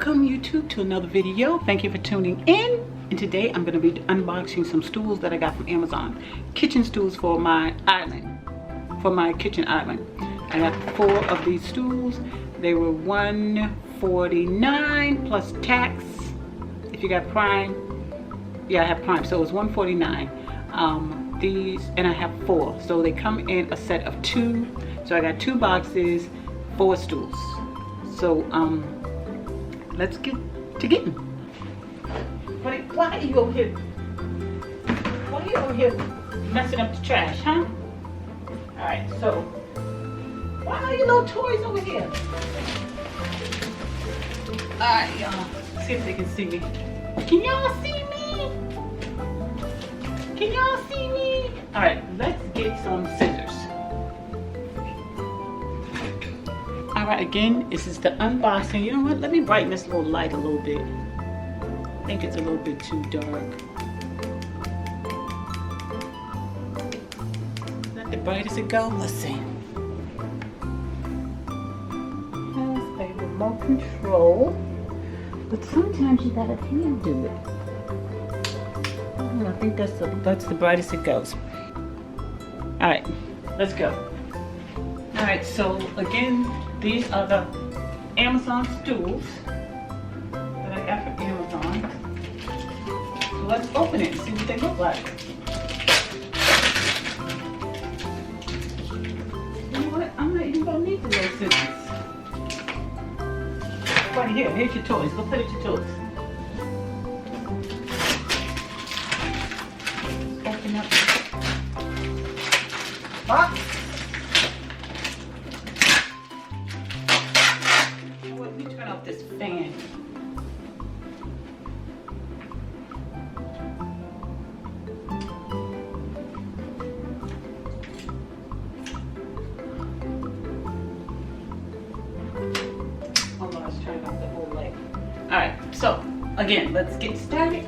Welcome YouTube to another video. Thank you for tuning in. And today I'm going to be unboxing some stools that I got from Amazon. Kitchen stools for my island, for my kitchen island. I got 4 of these stools. They were $149 plus tax. If you got Prime, yeah, I have Prime, so it was $149. These, and I have 4, so they come in a set of 2. So I got 2 boxes, 4 stools. So let's get to getting. Why are you over here? Why are you over here messing up the trash, huh? All right, so why are your little toys over here? All right, y'all. See if they can see me. Can y'all see me? Can y'all see me? All right, let's get some scissors. All right, again, this is the unboxing. You know what? Let me brighten this little light a little bit. I think it's a little bit too dark. Is that the brightest it goes? Let's see. Has a remote control, but sometimes you gotta hand do it. I think that's the brightest it goes. All right, let's go. All right, so again, these are the Amazon stools that I got from Amazon. So let's open it and see what they look like. You know what? I'm not even gonna need the little scissors. Right here, here's your toys. Go play with your toys. Open up the box. Let me turn off this fan. Hold on, let's turn off the whole light. All right, so again, let's get started.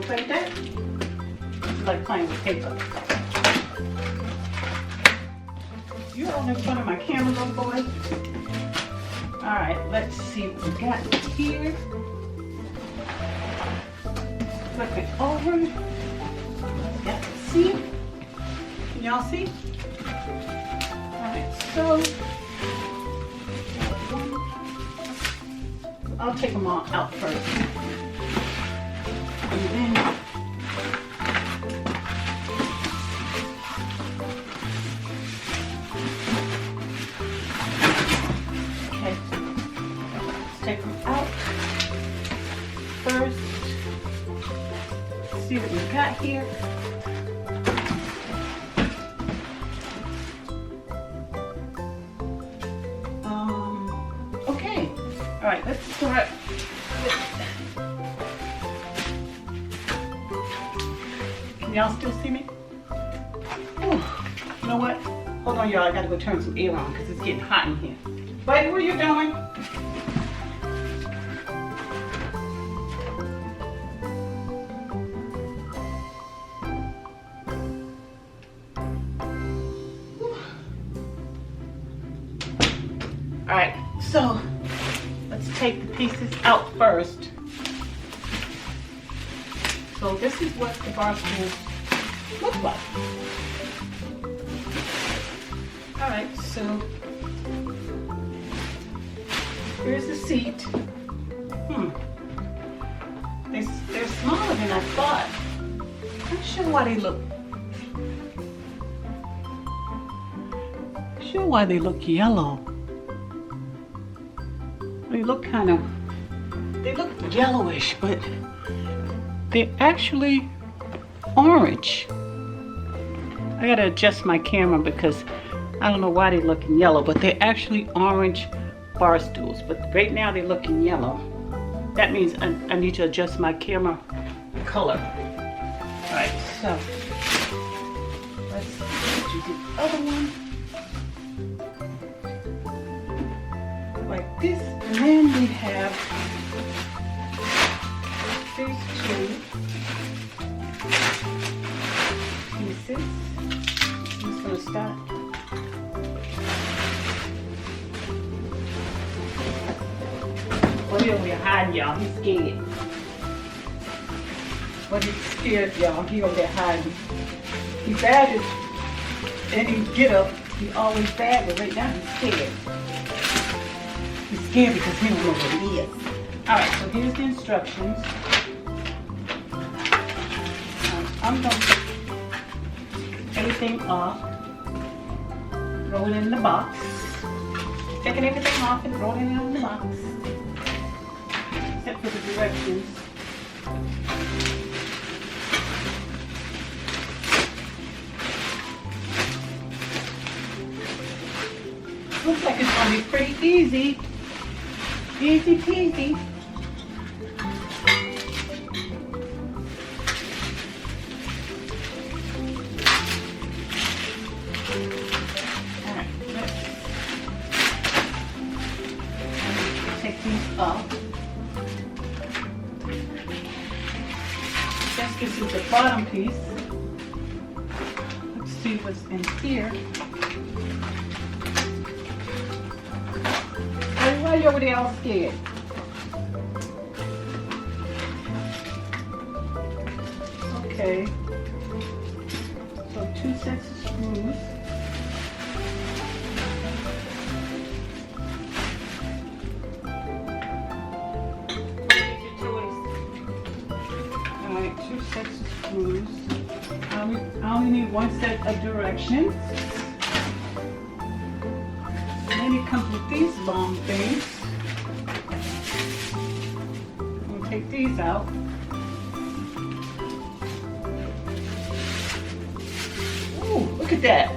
Like that. It's like playing with paper. You're on in front of my camera, little boy. Alright, let's see what we got here. Flip it over. Yeah, see? Can y'all see? Alright, so I'll take them all out first. And then okay, let's take them out first. See what we got here. Okay, all right, let's start with. Can y'all still see me? Ooh, you know what? Hold on, y'all. I gotta go turn some air on because it's getting hot in here. Buddy, what are you doing? All right, so let's take the pieces out first. So this is what the bar stools look like. All right, so here's the seat. They're smaller than I thought. I'm not sure why they look yellow. They look yellowish, but they're actually orange. I gotta adjust my camera because I don't know why they're looking yellow, but they're actually orange bar stools. But right now they're looking yellow. That means I need to adjust my camera color. All right, so let's do the other one. Like this, and then we have these 2. start. Well, he over here hiding, y'all. He's scared. But he's scared, y'all. He over there hiding. He's bad at any get up. He's always bad, but right now he's scared. He's scared because he don't know what it is. Alright, so here's the instructions. I'm going to take everything off. Throw it in the box. Taking everything off and throwing it in the box. Except for the directions. Looks like it's going to be pretty easy. Easy peasy. Alright, let's take these off. Guess this is the bottom piece. Let's see what's in here. Why are you over there all scared? Okay. So 2 sets of screws. Make your choice. Alright, 2 sets of screws. I only need 1 set of directions. Then it comes with these long things. We'll take these out. Ooh, look at that.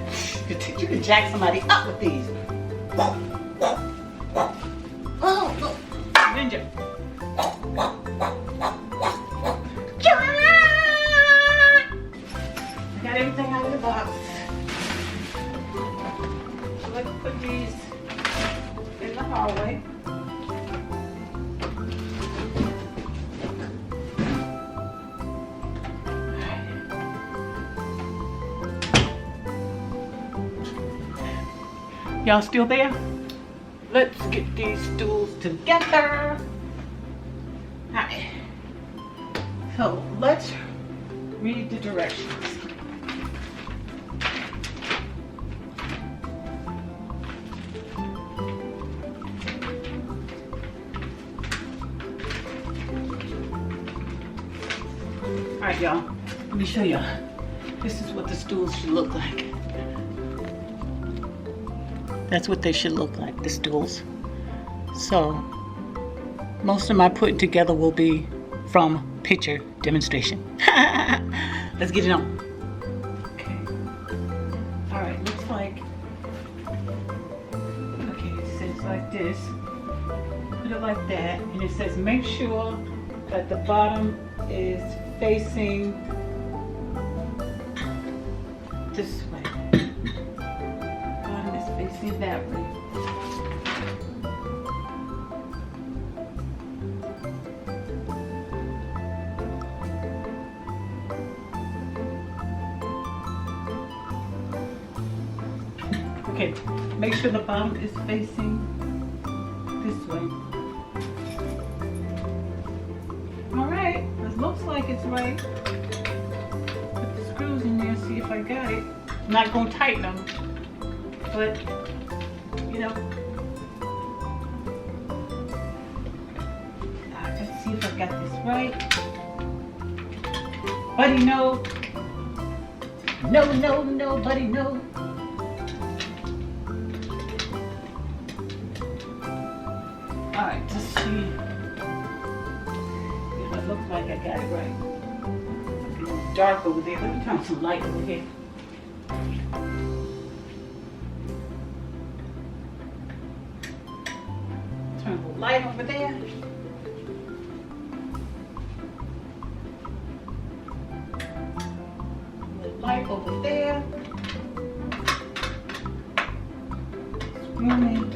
You can jack somebody up with these. Oh, look. Ninja. I got everything out of the box. Let's put these in the hallway. Y'all still there? Let's get these stools together. Alright. So let's read the directions. Alright, y'all, let me show y'all. This is what the stools should look like. That's what they should look like, the stools. So, most of my putting together will be from picture demonstration. Let's get it on. Okay. Alright, looks like, okay, it says like this. Put it like that, and it says make sure that the bottom is facing this way. Bottom is facing that way. Okay, make sure the bottom is facing this way. Alright, it looks like it's right. Put the screws in there, see if I got it. I'm not going to tighten them, but, you know. Let's see if I got this right. Buddy, no. No, no, no, buddy, no. Alright, let's see if it looks like I got it right. It's dark over there. Let me turn some light over here. Turn the light over there. The light over there. Screw.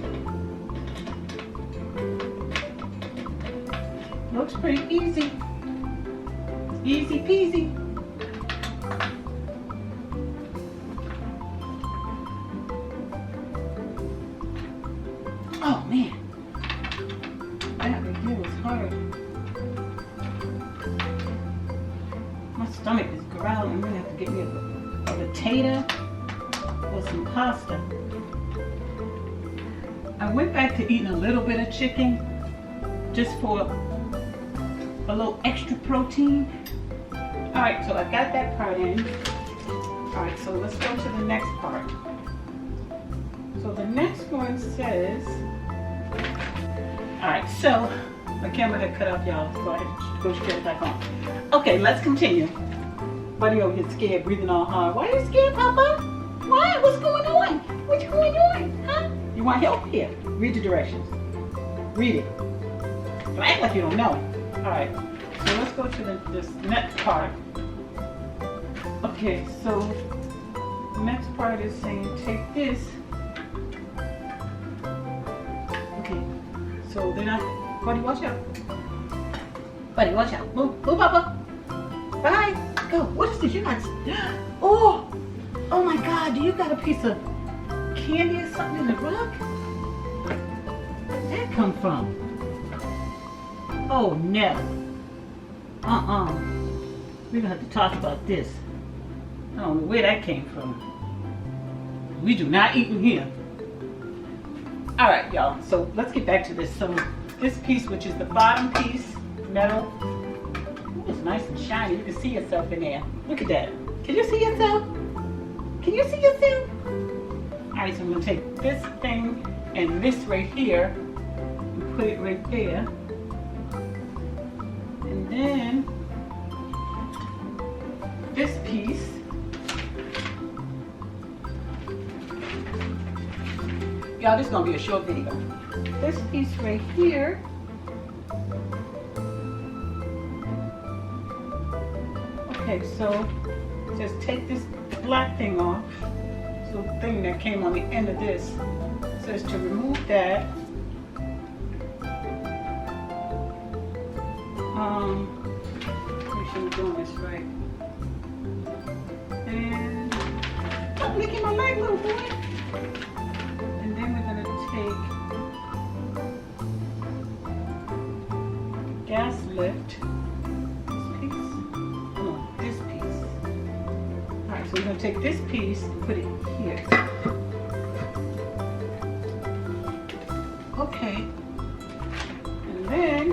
Looks pretty easy. Easy peasy. stomach is growling. I'm gonna have to get me a potato or some pasta. I went back to eating a little bit of chicken just for a little extra protein. All right, so I got that part in. All right, so let's go to the next part. So the next one says, all right, so my camera had cut off, y'all, so I had to go straight back on. Okay, let's continue. Buddy over here scared, breathing all hard. Why are you scared, Papa? Why? What's going on? What's going on? Huh? You want help? Here, read the directions. Read it. Don't act like you don't know. All right, so let's go to this next part. Okay, so the next part is saying take this. Okay, so then Buddy, watch out. Buddy, watch out. Move, Papa. Bye. Go. What is this? You're not. Oh my God. Do you got a piece of candy or something in the rug? Where'd that come from? Oh no. We're gonna have to talk about this. I don't know where that came from. We do not eat in here. All right, y'all. So let's get back to this. So this piece, which is the bottom piece, metal. It's nice and shiny. You can see yourself in there. Look at that. Can you see yourself? Can you see yourself? All right, so I'm gonna take this thing and this right here and put it right there. And then this piece, y'all, this is gonna be a short video. This piece right here, okay, so just take this black thing off. So the thing that came on the end of this says to remove that. Make sure we're doing this right. And stop licking my leg, little boy. And then we're gonna take gas lift. This piece. Alright, so we're going to take this piece and put it here. Okay. And then,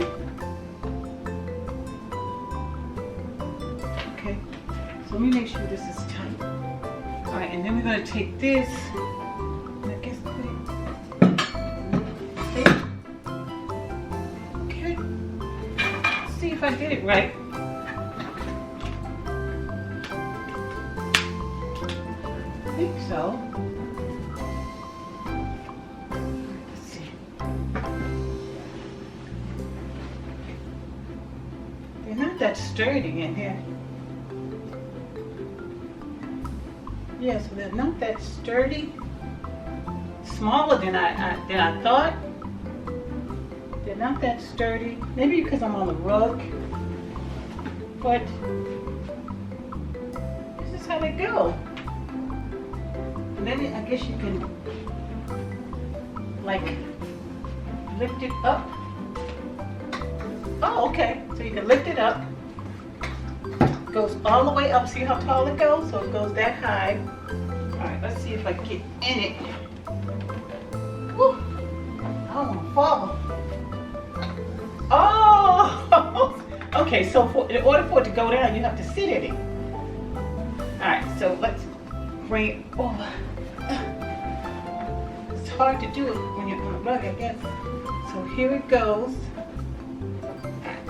okay, so let me make sure this is tight. Alright, and then we're going to take this, and I guess put it, okay, let's see if I did it right. I think so. Let's see. They're not that sturdy in here. Yeah, so they're not that sturdy. Smaller than I thought. They're not that sturdy. Maybe because I'm on the rug. But this is how they go. Then I guess you can like lift it up. Oh, okay. So you can lift it up. It goes all the way up. See how tall it goes? So it goes that high. All right, let's see if I can get in it. Woo. I don't want to fall. Oh! Okay, so in order for it to go down, you have to sit in it. All right, so let's bring it over. It's hard to do it when you're on a rug, I guess. So here it goes.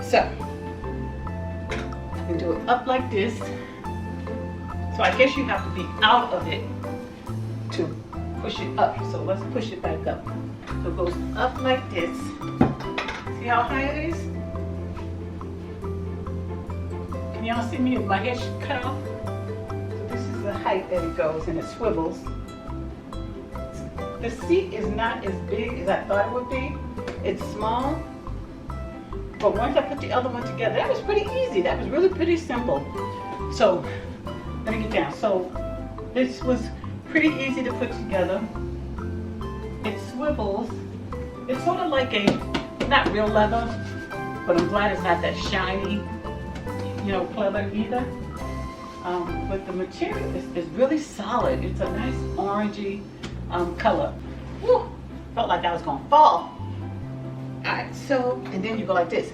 So you can do it up like this. So I guess you have to be out of it to push it up. So let's push it back up. So it goes up like this. See how high it is? Can y'all see me with my head cut off? This is the height that it goes, and it swivels. The seat is not as big as I thought it would be. It's small. But once I put the other one together, that was pretty easy. That was really pretty simple. So, let me get down. So, this was pretty easy to put together. It swivels. It's sort of like a, not real leather, but I'm glad it's not that shiny, pleather either. But the material is really solid. It's a nice orangey color. Woo! Felt like I was gonna fall. Alright, so, and then you go like this.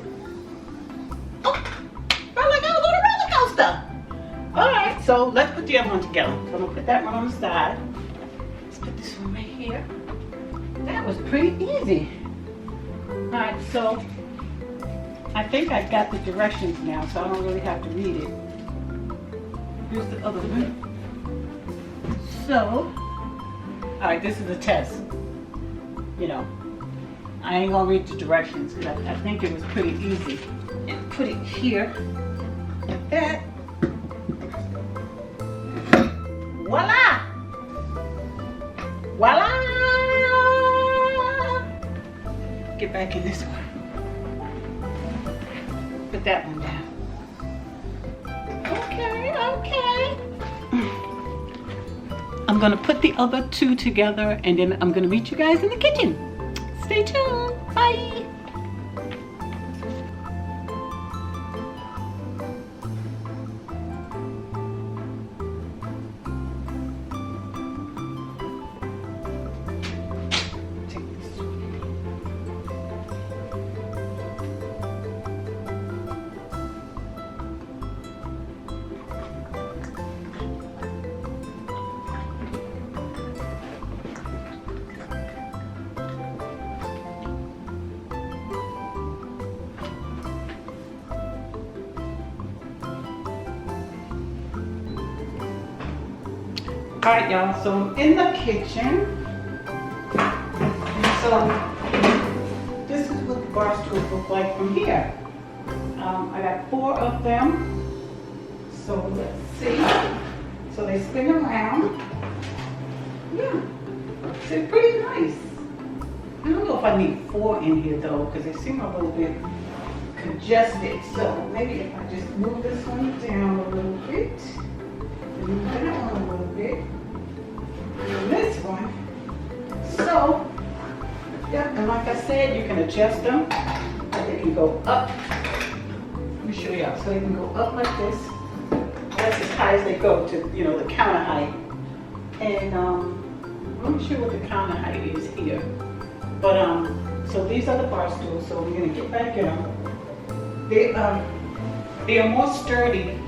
Oh! Felt like I was on a roller coaster. Alright, so let's put the other one together. So I'm gonna put that one on the side. Let's put this one right here. That was pretty easy. Alright, so I think I got the directions now, so I don't really have to read it. Here's the other one. So, alright, this is a test. You know, I ain't gonna read the directions because I think it was pretty easy. And put it here, like that. Voila! Voila! Get back in this one. Put that one down. Okay, okay. I'm gonna put the other two together and then I'm gonna meet you guys in the kitchen. Stay tuned. Bye. Alright y'all, so I'm in the kitchen. And so this is what the bar stools look like from here. I got 4 of them. So let's see. So they spin around. Yeah, they're pretty nice. I don't know if I need 4 in here though, because they seem a little bit congested. So maybe if I just move this one down a little bit. Move that one a little bit. And this one. So, yeah, and like I said, you can adjust them. They can go up. Let me show y'all. So they can go up like this. That's as high as they go to, you know, the counter height. And I'm not sure what the counter height is here. But so these are the bar stools. So we're gonna get back in them. They are more sturdy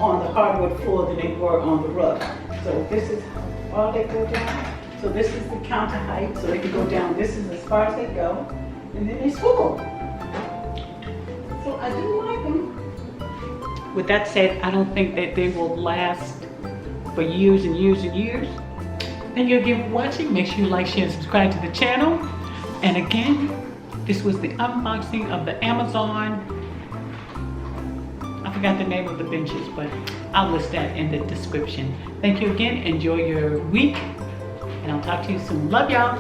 on the hardwood floor than they were on the rug. So this is how they go down. So this is the counter height, so they can go down. This is as far as they go, and then they swivel. So I do like them. With that said, I don't think that they will last for years and years and years. Thank you again for watching. Make sure you like, share, and subscribe to the channel. And again, this was the unboxing of the Amazon. I forgot the name of the benches, but I'll list that in the description. Thank you again. Enjoy your week, and I'll talk to you soon. Love y'all.